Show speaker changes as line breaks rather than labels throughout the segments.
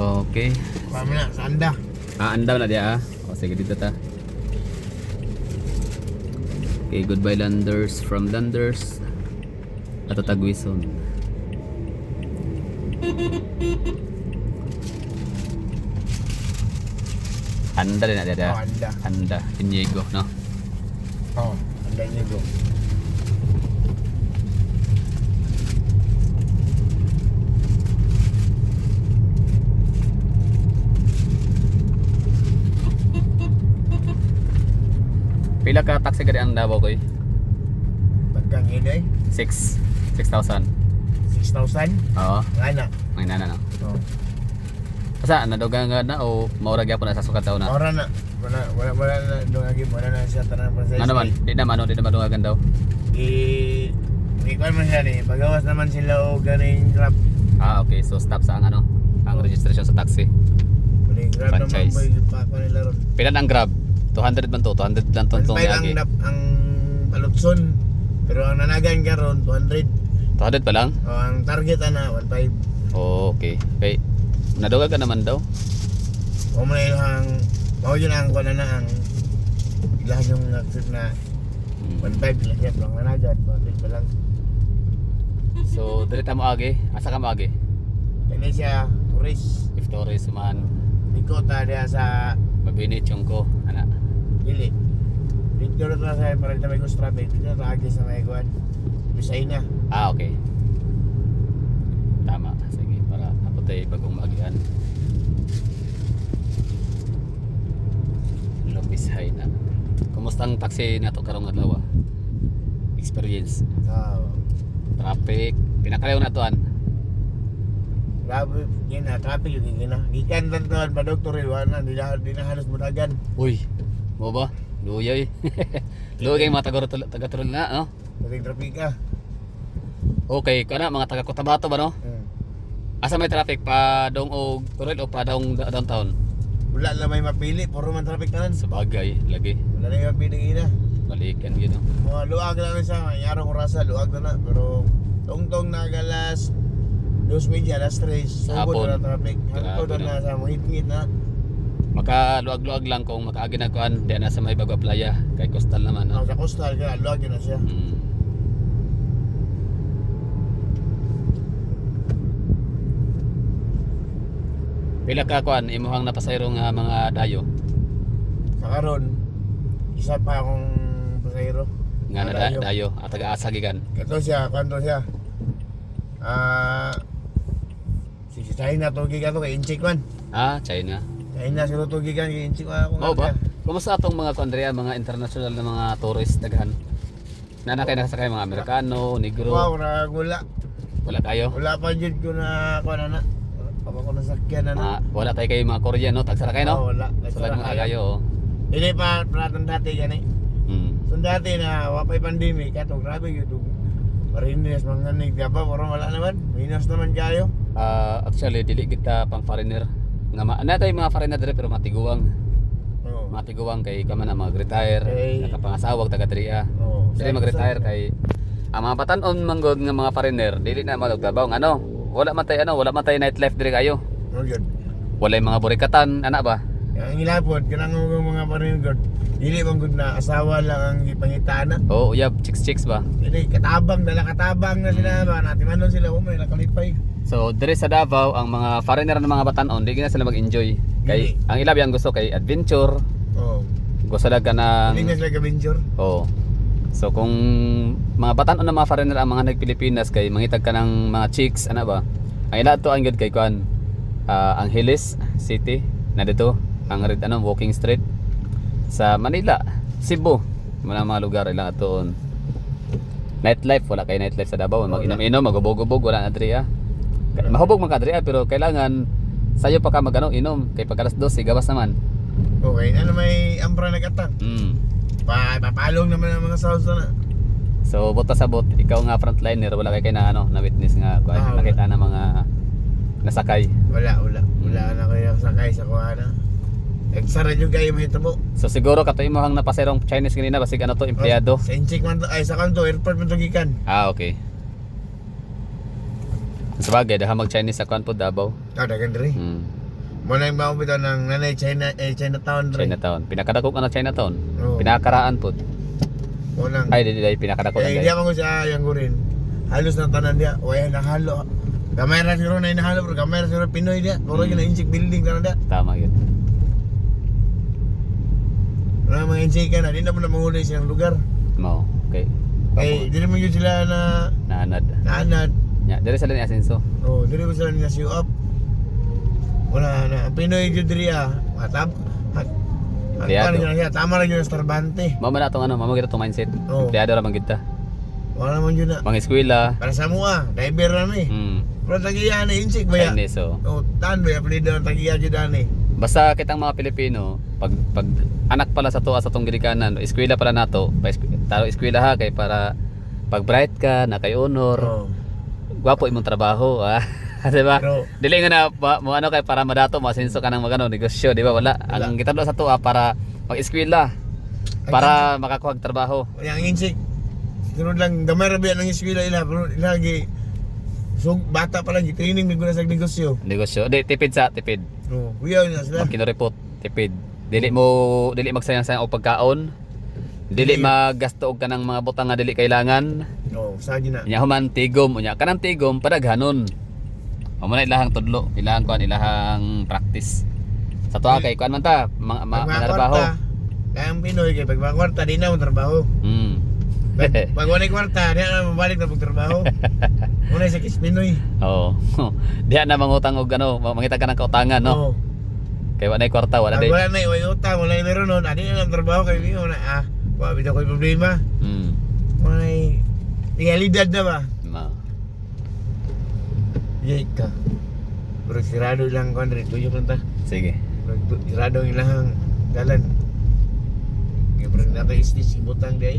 Okay.
Kami na, sa anda.
Andaw na dia O sige dito ta. Okay, goodbye Landers from Landers. Ato Tagwison. Anda din na dia.
Oh, anda.
Anda, Inigo, no?
Oh, anda niya go.
Pila ka taxi gadi ang Davao koy?
Pagkang inay,
6,000.
6,000.
Oo,
Ana.
may nana no.
Oh.
Asa nadugang na o maura gyapon na sa sukat daw na.
Ora na. Wala na dungagi, wala na siya tanang process.
Ano man, di na madungagan daw.
Hindi ko man siya ni. Pagawas naman sila o ganing grab.
Okay, so stop sa ang registration sa taxi.
Ganing grab naman
Franchise.
boy, pa nila ron.
Pila ang Grab? 200 man to, 200 lang tong
Ang
yagi.
ang palutson. Pero ang nanagan ka ron, 200.
200 pa lang?
O ang target ana, 1.5.
Oh, okay. Okay. Nadugag ka naman daw.
O mo na ilang, o yun ang kung na ang ilang yung nag-trip na 1.5 lang siya. Ang nanagan, 200 pa lang.
So, dito mo agi. Asa ka mo agi?
Kaya siya, tourist.
If Torres man,
Dito ta diya sa
mabinit yung ko. Ana.
Dili. Dito na ta sa para may gusto traffic. Dito ta agi sa may kuan. Bisay na.
Okay. Tama. Sige, para naputay bagong magian. Lumbis high na. Kumusta ang taxi na to karong adlaw? Experience.
So,
Traffic. Pinakalayo na toan.
grabe yun na traffic yung gina. Gikan lang taon pa doktor iwan di na halos mudagan.
Uy, mo ba? Luya eh. Luya kayo mga taga-turol na, no?
Dating trapika.
Okay, kana mga taga Cotabato ba, no? Asa may traffic pa dong o turol o pa dong downtown?
Wala lang may mapili, puro man traffic tanan.
Sabagay, lagi.
Wala na yung mapili gina.
Balikan gino.
Mga luag lang sa mayarong orasa, luag na na. Pero tong na galas 2:30 alas 3,
Hapon.
sugod na traffic. Hangtod
Grabe,
na sa mga hit na.
Makaluag-luag lang kung makaagi na kuan, di na sa may Bagwa Playa, kay coastal naman, no?
Sa coastal kaya luag yun na siya.
Pila ka kuan imuhang napasayro nga mga dayo
Sa karon, isa pa akong pasahero.
nga na dayo at taga-asa gikan.
Ito siya, kanto siya. Si China to giga to kay Inchik man.
China.
China sila to giga kay Inchik ako.
Mao ba? Kumusta atong mga kuandrea, mga international na mga tourist daghan? Nanakay nakasakay mga Amerikano, Negro.
Wow, wala.
Wala kayo?
Wala pa jud ko na kuan na. Papa ko nasakyan na.
Wala tayo kayo mga Korean, no? Tagsara kayo, no?
Wala.
So lang mga kayo, oh.
Hindi pa platong dati gani. So dati na wapay pandemic kato grabe gyud. Marinas mga nig ba pero wala naman. Minus naman kayo.
Actually, dili kita pang foreigner. Nga na tayo mga foreigner dire pero matiguwang.
Oo.
Matiguwang kay kama na mag-retire,
Okay.
nakapangasawag taga-diriya.
Oo.
Sige mag-retire kay ang mga batan-on manggod nga mga foreigner, dili na magtrabaho ngano. Wala man tay nightlife dire kayo.
Oh good.
Wala mga burikatan, ana ba?
Ang ilapod kanang mga parinigod. Dili man gud na asawa lang ang ipangitana.
Oo, uyab, chicks ba?
Dili katabang na sila ba natin manon sila umay nakalipay.
So, dire sa Davao, ang mga foreigner ng mga batan-on, di na sila mag-enjoy. Kay ang ilab yang gusto kay adventure,
Oo.
gusto lang ka
Dili na
ng
sila ka-venture.
Oo. So kung mga batan-on na mga foreigner ang mga nag-Pilipinas kay mangitag ka ng mga chicks, ana ba? Ang ila to ang good kay kuan Angeles City na dito, ang walking street sa Manila, Cebu, mga lugar ilang atoon. Nightlife, wala kay nightlife sa Davao. Mag-inom-inom, magubog-ubog, wala na diri. Mahubog man ka diri pero kailangan sayo pa ka magano inom kay pagkalas 12 gawas naman.
Okay, ano may ambra nagatan? Papalong naman ang mga sauce na.
So buta sa bot, ikaw nga frontliner, wala kay na na witness nga nakita na mga nasakay.
Wala na kayo sakay sa kuana. Eksara jud kayo mahitabo.
So siguro kato imong napasirong Chinese kanina basig ano to empleyado.
Sa Inchik man to, ay sa kanto airport man to gikan.
Okay. Sabagay daha mag Chinese sa kuan po Davao.
Dagan diri. Muna yung mga bitaw ng nanay Chinatown rin.
Chinatown. Pinakadako ka na Chinatown.
Oo.
Pinakaraan po.
Munang.
Ay, di pinakadako na
Hindi
guys.
ako ko sa yang gurin. Halos na tanan dia. Wala nahalo. Kamera siguro na inahalo pero kamera siguro Pinoy dia. Puro yung na-incheck building tanan dia.
Tama yun.
Wala mga incheck na. Di na mo na mahuli silang lugar.
Mo. Okay.
Eh, di naman yun sila na
Naanad.
naanad.
Ya, dire sila ni Asenso.
Oh, di naman sila na show up. Wala na. Ang Pinoy yun diri matab.
Empleyado.
Tama lang yun sa Starbante.
Mama na tong mama kita tong mindset.
Oo.
Empleyado ra man kita.
Wala naman yun na.
Mga eskwela.
Para sa mua, driver na eh. Pero tagiya na incheck ba ya?
Chinese, so.
Oh, tan ba ya? Pwede na tagiya dyan eh.
Basta kitang mga Pilipino, pag anak pala sa tuwa sa tong gilikanan, eskwela pala nato, taro eskwela ha kay para pag bright ka, na kay honor,
Oh.
gwapo imong trabaho, ah. 'Di ba?
Pero-
Dili nga na mo ano kay para madato masenso ka ng magano negosyo, di ba? Wala. Ang gitadlo sa tuwa para mag-eskwela para makakuha og trabaho.
Yang incheck. Sunod lang, gamay rabi ang eskwela ila. Pero lagi, so bata pa lang, training may guna sa negosyo.
Negosyo. Di tipid sa tipid.
No, kuya na sila.
Pag kinoreport, tipid. Dili magsayang-sayang og pagkaon. Dili maggasto og kanang mga butang nga dili kailangan.
No, sagi na.
Nya human tigom unya kanang tigom padaghanon. Amo na ilahang tudlo, ilahang kuan, ilahang practice. Sa tuwa kay kuan man ta, manarbaho.
Kaya ang Pinoy kay pag kwarta di na mo trabaho. Pag wala kwarta, di na mabalik na pagtrabaho. Muna sa kis Pinoy.
Oo. Diha na mangutang og mangita ka ng kautangan, no?
Oo.
Kay wala na kwarta, wala
Pag
day.
wala na iway utang, wala na meron nun, adi na lang trabaho kay Pinoy na wala bitaw ko'y problema. Wala na tingalidad na ba? Yay ka. Pero sirado lang ko rin, tuyok lang ta.
Sige.
Pero sirado ang ilahang dalan. Kaya parang nato istis, ibutang di ay.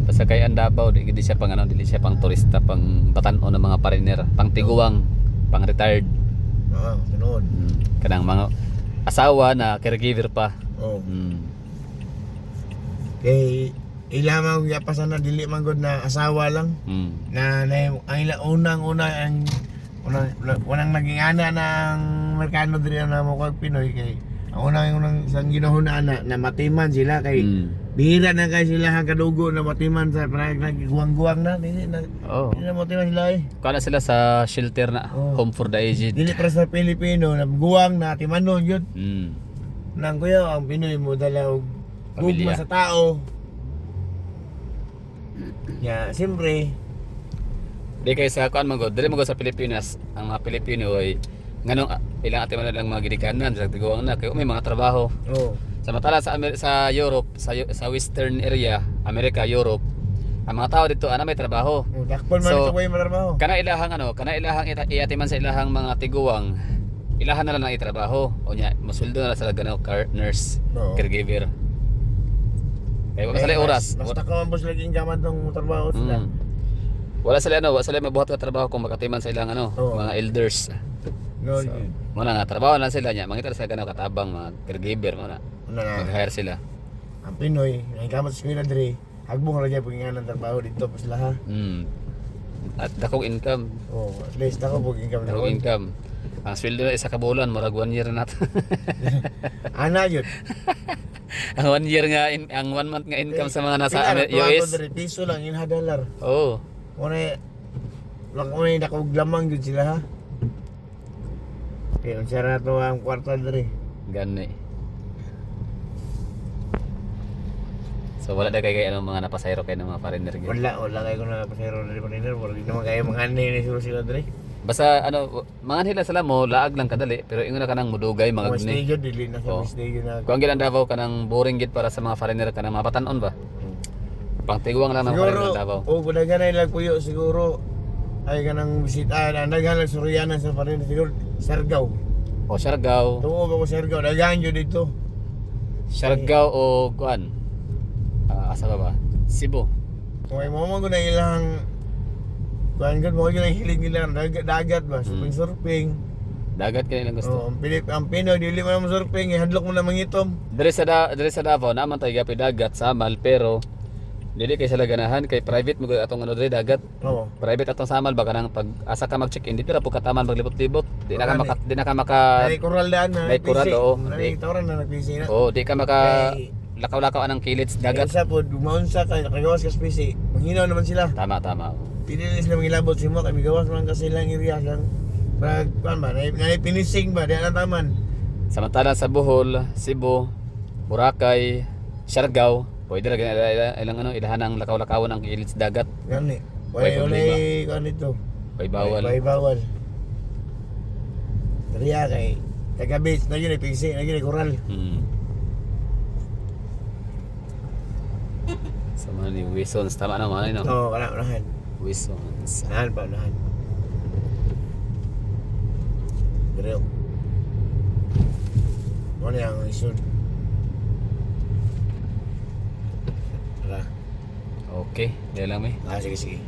Basta kay Davao, di siya pang dili siya pang turista, pang batan-o ng mga pariner, pang tiguang, pang retired.
Oo, sunod.
Kanang mga asawa na caregiver pa.
Oo. Kay ilamang yapasan na dili man gud na asawa lang. Na ang unang-una ang unang naging ana ng merkano diri na mo kag Pinoy kay ang unang isang ginahuna na matiman sila kay bihira na kay sila ang kadugo na matiman sa parang nagiguang-guang na dili na matiman sila eh.
Kana sila sa shelter na, home for the aged.
Dili para sa Pilipino na guwang na timanon yun. Nang kuya ang Pinoy mo dala og gugma sa tao. Ya, siyempre
di kay sa kuan man gud, dili man gud sa Pilipinas, ang mga Pilipino ay nganong ilang ati man lang mga gidikanan sa tiguang na kay may mga trabaho.
oh.
Samantala sa Europe, sa western area, America, Europe, ang mga tao dito ana may trabaho.
Dakpon man
So,
ito ko'y matrabaho.
Kana ilahang iatiman sa ilahang mga tiguang, ilahan na lang ang itrabaho. O nya, masweldo na lang sila ganaw nurse,
Oo.
caregiver. Kaya wala sila oras.
Basta ka man boss lagi gaman tong trabaho sila.
Wala sila mabuhat ka trabaho kung makatiman sa ilang
Oo.
mga elders.
No,
So, muna nga trabaho lang sila nya, mangita sila ganaw katabang mga caregiver muna.
ano na.
Mag-hire sila.
Ang Pinoy, ang kamot sa eskwela diri, hagbong ra gyud pagingana ng trabaho dito pa sila ha.
At dakong income,
Oh, at least ako pag income na
dakong income. Ang sweldo na isa ka bulan, murag 1 year na nato.
Ana yun.
Ang 1 year nga ang 1 month nga income sa mga nasa
Pila,
US.
$200 piso lang, $1 dollar.
Oh.
Muna, lang ko na nakaglamang yun sila ha. Kaya unsya na to ang kwarta diri.
Gani. So wala na kay mga napasayro kay ng mga foreigner gyud.
Wala kayo kung nakapasero diri pa nila. Wala din naman kayo mga anay na sila diri.
Basta mga hila sila mo laag lang kadali pero ingon na kanang mudugay mga
Mga
gni.
stage yun, dili na
Oo.
sa stage na.
Kuang gid ang Davao kanang boring gid para sa mga foreigner kanang mapatan-on ba? Pang tiguang lang ng foreigner
Siguro,
ng Davao.
dagan na ilang kuyo, siguro ay kanang bisita, dagan lang Soriana sa parin, siguro Siargao.
O Siargao,
Tungo ba ko Siargao, dagan yun dito.
Siargao o kuan. Asa ba? Cebu.
Kung ay mo ko na ilang, kuhan ko, mo yung hilig nila, dagat ba, surfing.
Dagat kay ilang gusto.
Oh, ang Pinoy, dili mo naman surfing, ihadlok mo na mangitom.
Diri sa Davao naman tayo gapi dagat samal pero Dili kay sila ganahan kay private mo atong ano diri dagat.
Oo.
Private atong samal baka nang pag asa ka mag-check-in dito ra po kataman maglibot-libot. Di na ka
Wala
di na ka maka
Ay koral daan na.
may koral, oo.
Ay tawran na nagpisi na.
oh, di ka maka
Kay-
lakaw-lakaw anang kilid sa
Dagat
dagat.
sa pod dumaon sa kay nakagawas ka spesi. Manghinaw naman sila.
Tama tama.
Pinili sila mangilabot si mo kay migawas man kasi lang area lang. Pag kuan ba, na finishing ba di ang taman.
Samantala sa Bohol, Cebu, Boracay, Siargao, pwede ra ilang ano ilahan ang lakaw-lakawon ang kilid sa dagat.
Gani.
May
Wala
problema.
kuan dito.
May bawal.
May bawal. Dariya kay taga-base na yun ay pisi, na yun ay koral.
Sama ni Wisons, tama na mga no?
Oo, kana unahan.
Wisons.
Unahan pa, unahan. Pero, mo na ang isun. Tara.
Okay, dahil lang may.
Sige, sige.